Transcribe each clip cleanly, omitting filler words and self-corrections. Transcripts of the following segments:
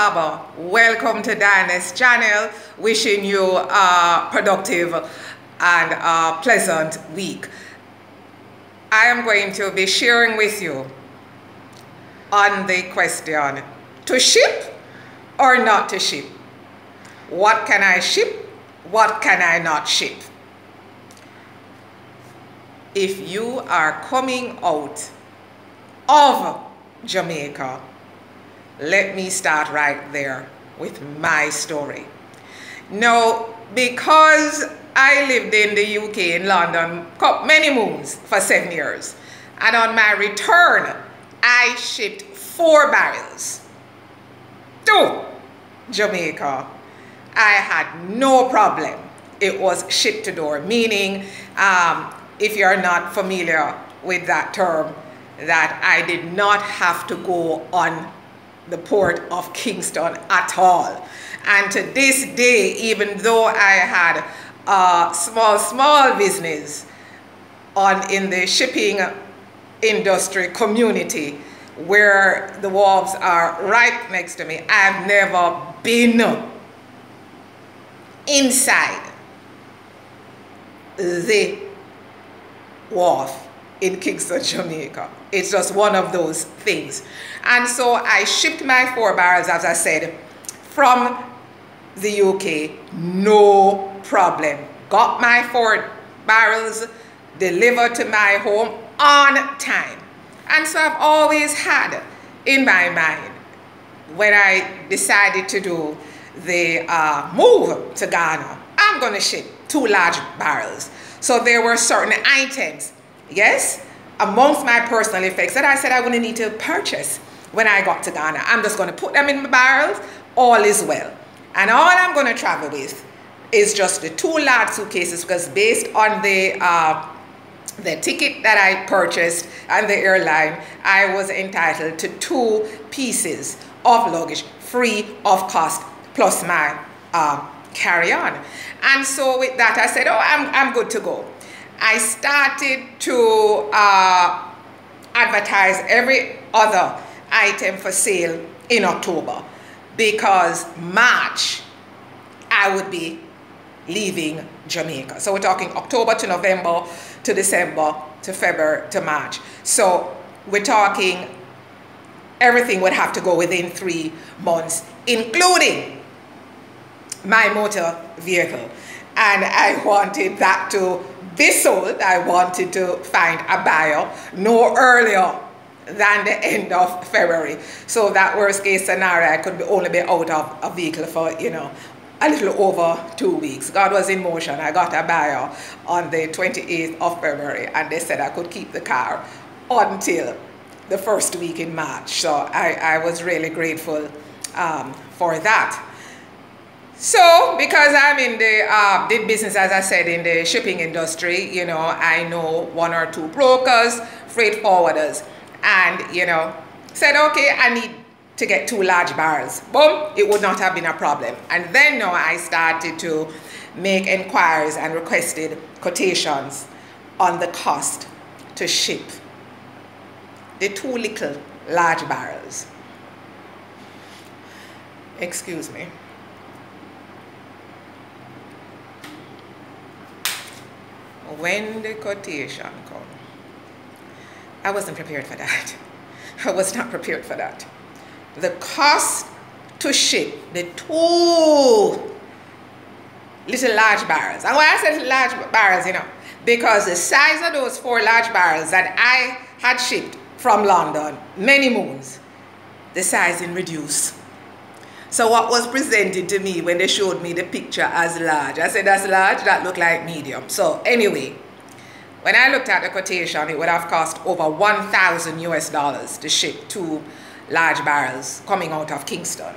Welcome to Diane's channel. Wishing you a productive and a pleasant week. I am going to be sharing with you on the question, to ship or not to ship? What can I ship? What can I not ship? If you are coming out of Jamaica, let me start right there with my story. Now, because I lived in the UK, in London, many moons for 7 years, and on my return, I shipped 4 barrels to Jamaica. I had no problem. It was ship to door, meaning, if you're not familiar with that term, that I did not have to go on the port of Kingston at all. And to this day, even though I had a small business in the shipping industry community where the wharves are right next to me, I've never been inside the wharf in Kingston, Jamaica. It's just one of those things. And so I shipped my 4 barrels, as I said, from the UK, no problem. Got my 4 barrels delivered to my home on time. And so I've always had in my mind, when I decided to do the move to Ghana, I'm going to ship 2 large barrels. So there were certain items, yes, amongst my personal effects that I said I wouldn't need to purchase when I got to Ghana. I'm just going to put them in my barrels, all is well. And all I'm going to travel with is just the 2 large suitcases, because based on the ticket that I purchased and the airline, I was entitled to 2 pieces of luggage free of cost, plus my carry-on. And so with that, I said, oh, I'm good to go. I started to advertise every other item for sale in October, because March I would be leaving Jamaica. So we're talking October to November to December to February to March. So we're talking everything would have to go within 3 months, including my motor vehicle. And I wanted that to be sold. I wanted to find a buyer no earlier than the end of February. So that worst case scenario, I could only be out of a vehicle for, you know, a little over 2 weeks. God was in motion. I got a buyer on the 28th of February, and they said I could keep the car until the first week in March. So I was really grateful for that. So, because I'm in the, did business, as I said, in the shipping industry, you know, I know 1 or 2 brokers, freight forwarders, and, you know, said, okay, I need to get 2 large barrels. Boom, it would not have been a problem. And then now I started to make inquiries and requested quotations on the cost to ship the 2 little large barrels. Excuse me. When the quotation come, I wasn't prepared for that. I was not prepared for that. The cost to ship the 2 little large barrels. And why I said large barrels, you know, because the size of those 4 large barrels that I had shipped from London, many moons, the size didn't reduce. So what was presented to me when they showed me the picture as large, I said, that's large, that looked like medium. So anyway, when I looked at the quotation, it would have cost over $1,000 US to ship 2 large barrels coming out of Kingston.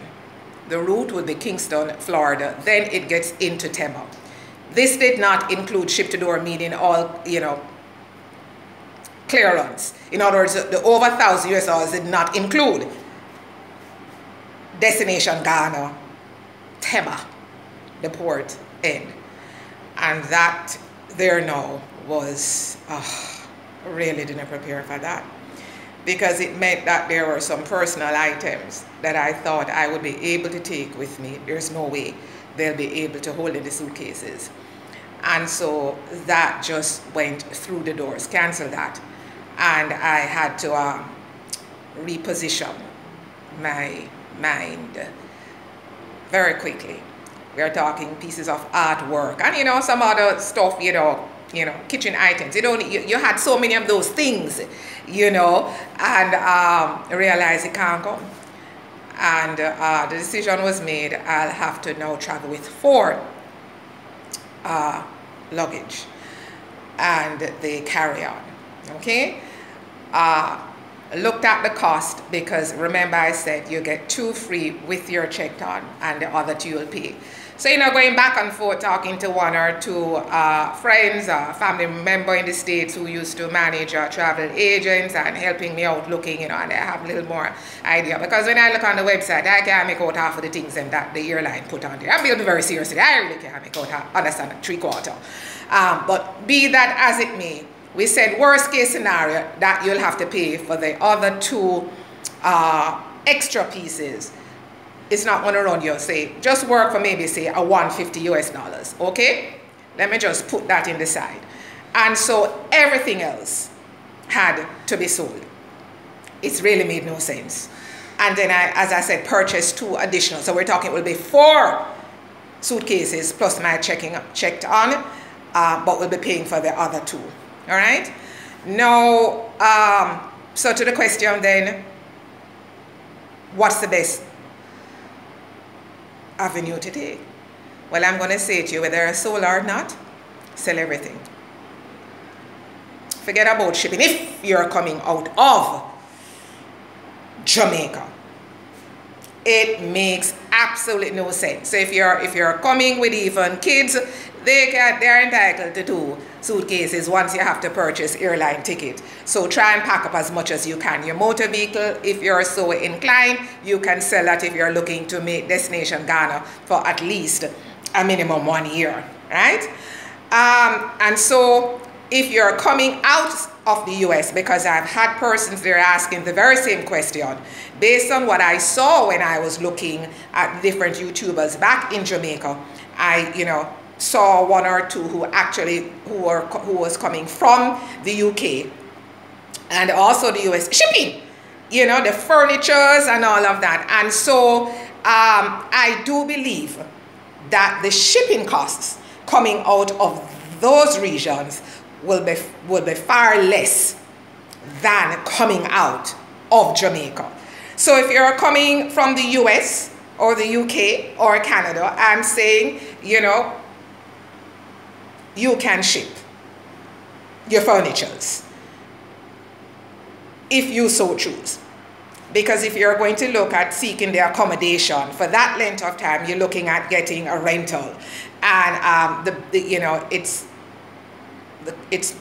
The route would be Kingston, Florida, then it gets into Tema. This did not include ship to door, meaning all, you know, clearance. In other words, the over $1,000 US did not include destination Ghana, Tema, the port end. And that there now was, really didn't prepare for that. because it meant that there were some personal items that I thought I would be able to take with me. There's no way they'll be able to hold in the suitcases. And so that just went through the doors, cancel that. And I had to reposition my mind very quickly. We are talking pieces of artwork and, you know, some other stuff, you know, kitchen items. You had so many of those things, you know, and realized it can't come. And the decision was made, I'll have to now travel with 4 luggage and the carry-on, okay? Looked at the cost, because remember I said you get 2 free with your checked on and the other 2 you'll pay. So, you know, going back and forth talking to 1 or 2 friends, family member in the States who used to manage travel agents and helping me out looking, you know, and I have a little more idea. Because when I look on the website, I can't make out half of the things that the airline put on there. I'm being very serious. I really can't make out, understand, 3/4. But be that as it may, we said worst case scenario that you'll have to pay for the other 2 extra pieces. It's not going to run you, say, just work for maybe, say, a $150 US, okay? Let me just put that in the side. And so everything else had to be sold. It's really made no sense. And then I, as I said, purchased 2 additional. So we're talking it will be 4 suitcases plus my checked on, but we'll be paying for the other 2, all right? Now, so to the question then, what's the best avenue to take? Well, I'm going to say to you, whether it's sold or not, sell everything. Forget about shipping. If you're coming out of Jamaica, it makes absolutely no sense. So if you're coming with even kids, they're entitled to 2 suitcases once you have to purchase airline ticket. So try and pack up as much as you can. Your motor vehicle, if you're so inclined, you can sell that if you're looking to make destination Ghana for at least a minimum 1 year, right? And so if you're coming out of the US, because I've had persons there asking the very same question, based on what I saw when I was looking at different YouTubers back in Jamaica, I, you know, saw 1 or 2 who was coming from the UK and also the US, shipping, you know, the furnitures and all of that. And so I do believe that the shipping costs coming out of those regions will be far less than coming out of Jamaica. So if you're coming from the US or the UK or Canada, I'm saying, you know, you can ship your furnitures if you so choose. Because if you're going to look at seeking the accommodation for that length of time, you're looking at getting a rental. And you know, it's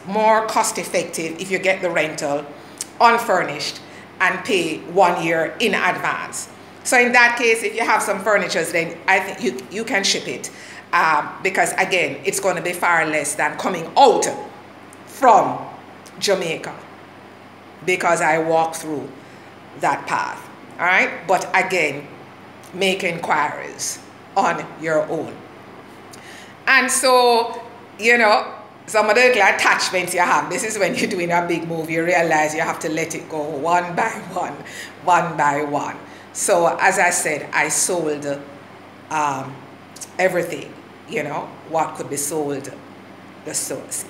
more cost effective if you get the rental unfurnished and pay 1 year in advance. So in that case, if you have some furnitures, then I think you can ship it. Because again, it's going to be far less than coming out from Jamaica, because I walk through that path, all right? But again, make inquiries on your own. And so, you know, some of the attachments you have, this is when you're doing a big move, you realize you have to let it go one by one. So as I said, I sold everything, you know, what could be sold,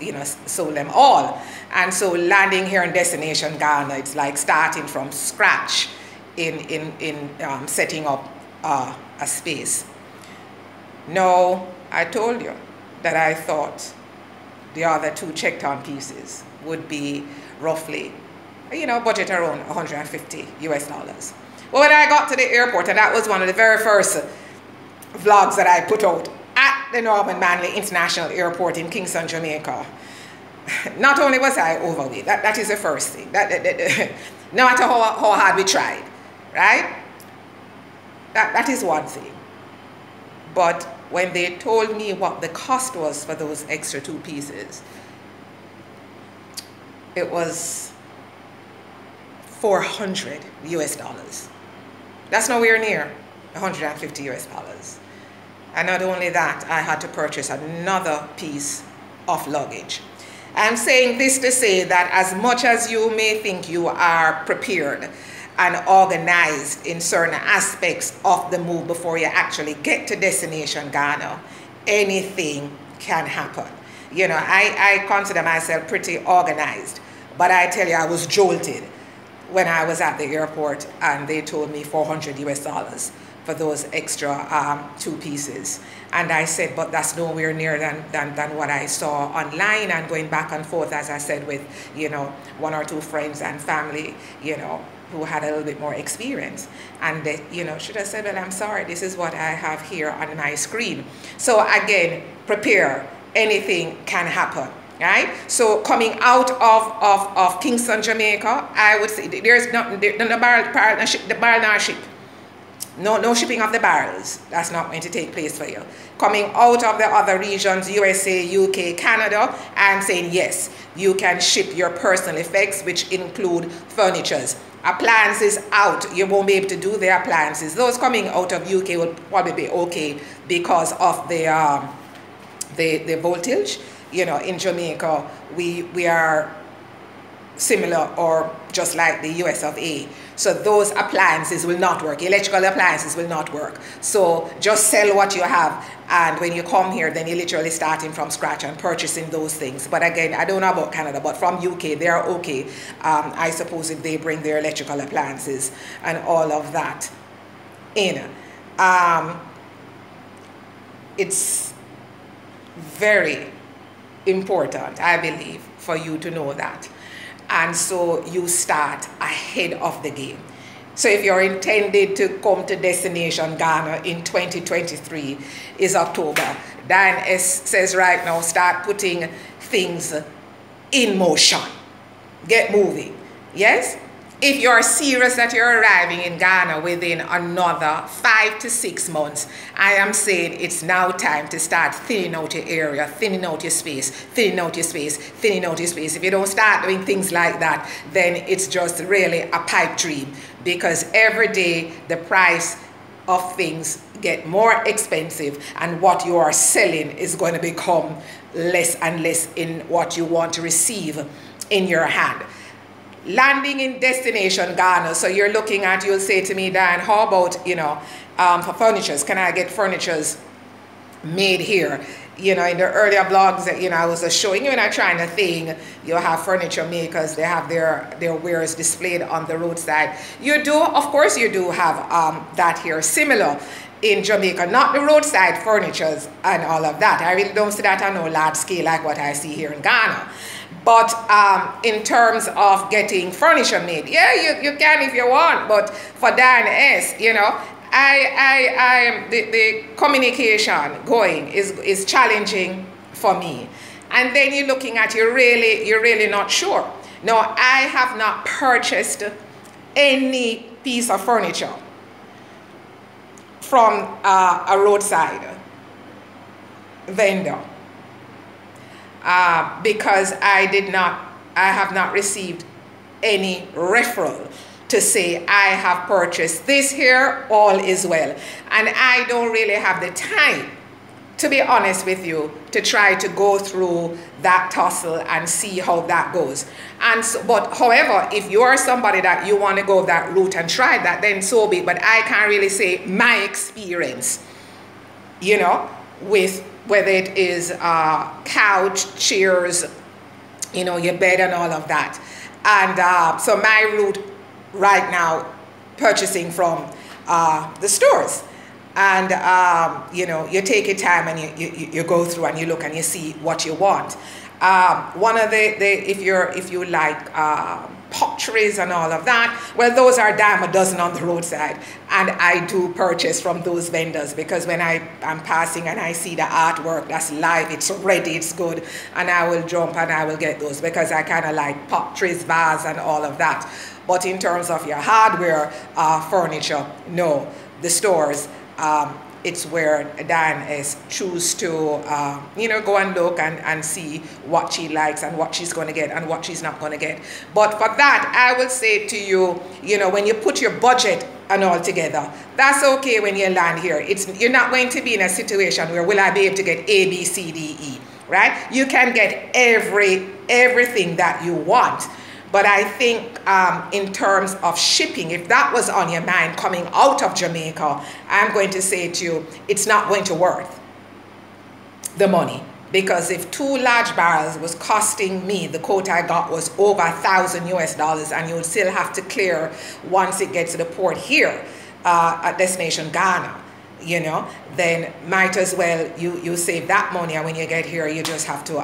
you know, sold them all. And so landing here in destination Ghana, it's like starting from scratch in setting up a space. No, I told you that I thought the other 2 checked on pieces would be roughly, you know, budget around $150 US. Well, when I got to the airport, and that was one of the very first vlogs that I put out at the Norman Manley International Airport in Kingston, Jamaica, not only was I overweight, that is the first thing. No matter how hard we tried, right? That is one thing. But when they told me what the cost was for those extra 2 pieces, it was $400 US. That's nowhere near $150 US. And not only that, I had to purchase another piece of luggage. I'm saying this to say that as much as you may think you are prepared and organized in certain aspects of the move before you actually get to destination Ghana, anything can happen. You know, I consider myself pretty organized, but I tell you, I was jolted when I was at the airport and they told me $400 US for those extra 2 pieces. And I said, but that's nowhere near than what I saw online, and going back and forth, as I said, with, you know, 1 or 2 friends and family, you know, who had a little bit more experience. And they, you know, should have said, well, I'm sorry, this is what I have here on my screen. So again, prepare, anything can happen. Right? So coming out of Kingston, Jamaica, I would say there's nothing, the barrel ship. No shipping of the barrels. That's not going to take place for you. Coming out of the other regions, USA, UK, Canada, I'm saying yes, you can ship your personal effects, which include furnitures. Appliances out, you won't be able to do the appliances. Those coming out of UK will probably be okay because of the voltage. You know, in Jamaica, we are similar or just like the US of A. So those appliances will not work. Electrical appliances will not work. So just sell what you have. And when you come here, then you're literally starting from scratch and purchasing those things. But again, I don't know about Canada, but from UK, they're okay. I suppose if they bring their electrical appliances and all of that in. It's very important, I believe, for you to know that. And so you start ahead of the game. So if you're intended to come to destination Ghana in 2023 is October, Diane says right now, start putting things in motion. Get moving. Yes? If you're serious that you're arriving in Ghana within another 5 to 6 months, I am saying it's now time to start thinning out your area, thinning out your space, thinning out your space, thinning out your space. If you don't start doing things like that, then it's just really a pipe dream, because every day the price of things get more expensive and what you are selling is going to become less and less in what you want to receive in your hand. Landing in destination Ghana, so you're looking at, you'll say to me, Diane, how about, you know, for furnitures, can I get furnitures made here? You know, in the earlier blogs that, you know, I was showing you, and I'm trying to think, you have furniture makers, they have their wares displayed on the roadside. You do, of course you do have that here, similar in Jamaica, not the roadside furnitures and all of that. I really don't see that on no large scale like what I see here in Ghana. But in terms of getting furniture made, yeah, you can if you want. But for Diane S, you know, the communication going is challenging for me. And then you're looking at, you're really not sure. Now, I have not purchased any piece of furniture from a roadside vendor. Because I have not received any referral to say I have purchased this here, all is well. And I don't really have the time, to be honest with you, to try to go through that tussle and see how that goes. And so, but however, if you are somebody that you want to go that route and try that, then so be it. But I can't really say my experience, you know, with whether it is couch, chairs, you know, your bed and all of that. And so my route right now, purchasing from the stores. And, you know, you take your time and you go through and you look and you see what you want. One of if you like potteries and all of that, well, those are dime a dozen on the roadside, and I do purchase from those vendors, because when I'm passing and I see the artwork that's live, it's ready, it's good, and I will jump and I will get those, because I kind of like potteries, vase and all of that. But in terms of your hardware furniture, no, the stores it's where Diane is choose to, you know, go and look and see what she likes and what she's going to get and what she's not going to get. But for that, I will say to you, you know, when you put your budget and all together, that's okay when you land here. You're not going to be in a situation where will I be able to get A, B, C, D, E, right? You can get everything that you want. But I think in terms of shipping, if that was on your mind coming out of Jamaica, I'm going to say to you, it's not going to worth the money. Because if 2 large barrels was costing me, the quote I got was over $1,000 US, and you would still have to clear once it gets to the port here at destination Ghana, you know, then might as well you save that money, and when you get here you just have to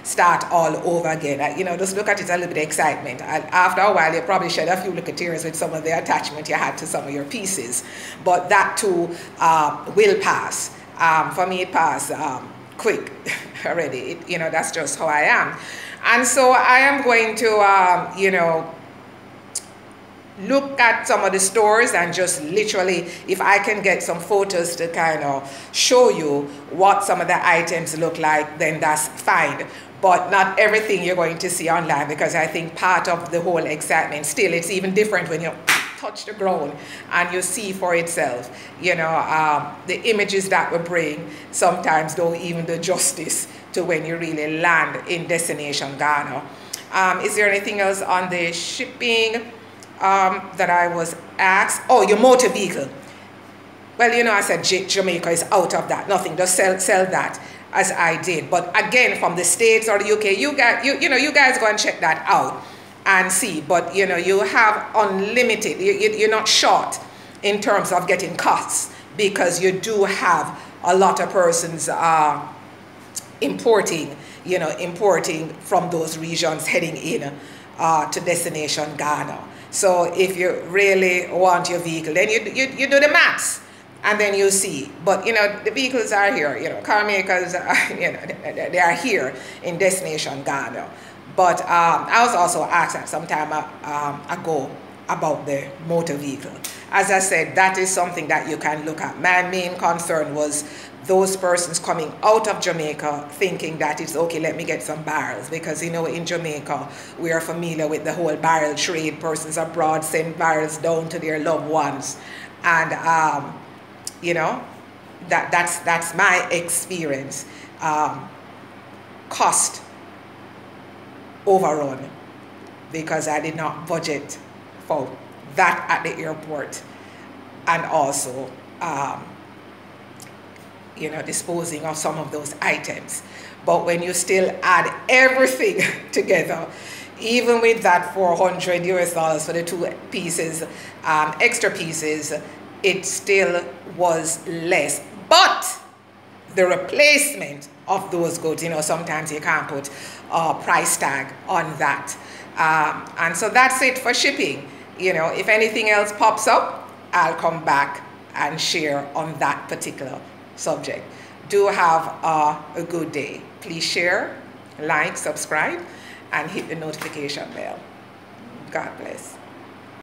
start all over again. You know, just look at it a little bit of excitement. After a while you probably shed a few little tears with some of the attachment you had to some of your pieces, but that too will pass. For me it passed quick already. You know, that's just how I am. And so I am going to you know, look at some of the stores and just literally, if I can get some photos to kind of show you what some of the items look like, then that's fine. But not everything you're going to see online, because I think part of the whole excitement, still it's even different when you touch the ground and you see for itself. You know, the images that we bring sometimes don't even do justice to when you really land in destination Ghana. Is there anything else on the shipping that I was asked? Oh, your motor vehicle. Well, you know, I said Jamaica is out of that. Nothing, just sell that as I did. But again, from the States or the UK, you guys go and check that out and see. But you know, you have unlimited, you're not short in terms of getting costs, because you do have a lot of persons importing from those regions heading in to destination Ghana. So if you really want your vehicle, then you do the maths and then you see. But you know, the vehicles are here, you know, car makers are, you know, they are here in destination Ghana. But I was also asked at some time ago about the motor vehicle. As I said, that is something that you can look at. My main concern was those persons coming out of Jamaica thinking that it's okay, let me get some barrels, because you know, in Jamaica we are familiar with the whole barrel trade. Persons abroad send barrels down to their loved ones, and you know, that's my experience. Cost overrun, because I did not budget for that at the airport, and also you know, disposing of some of those items. But when you still add everything together, even with that $400 US for the 2 pieces, extra pieces, it still was less. But the replacement of those goods, you know, sometimes you can't put a price tag on that. And so that's it for shipping. You know, if anything else pops up, I'll come back and share on that particular subject. Do have a good day. Please share, like, subscribe, and hit the notification bell. God bless.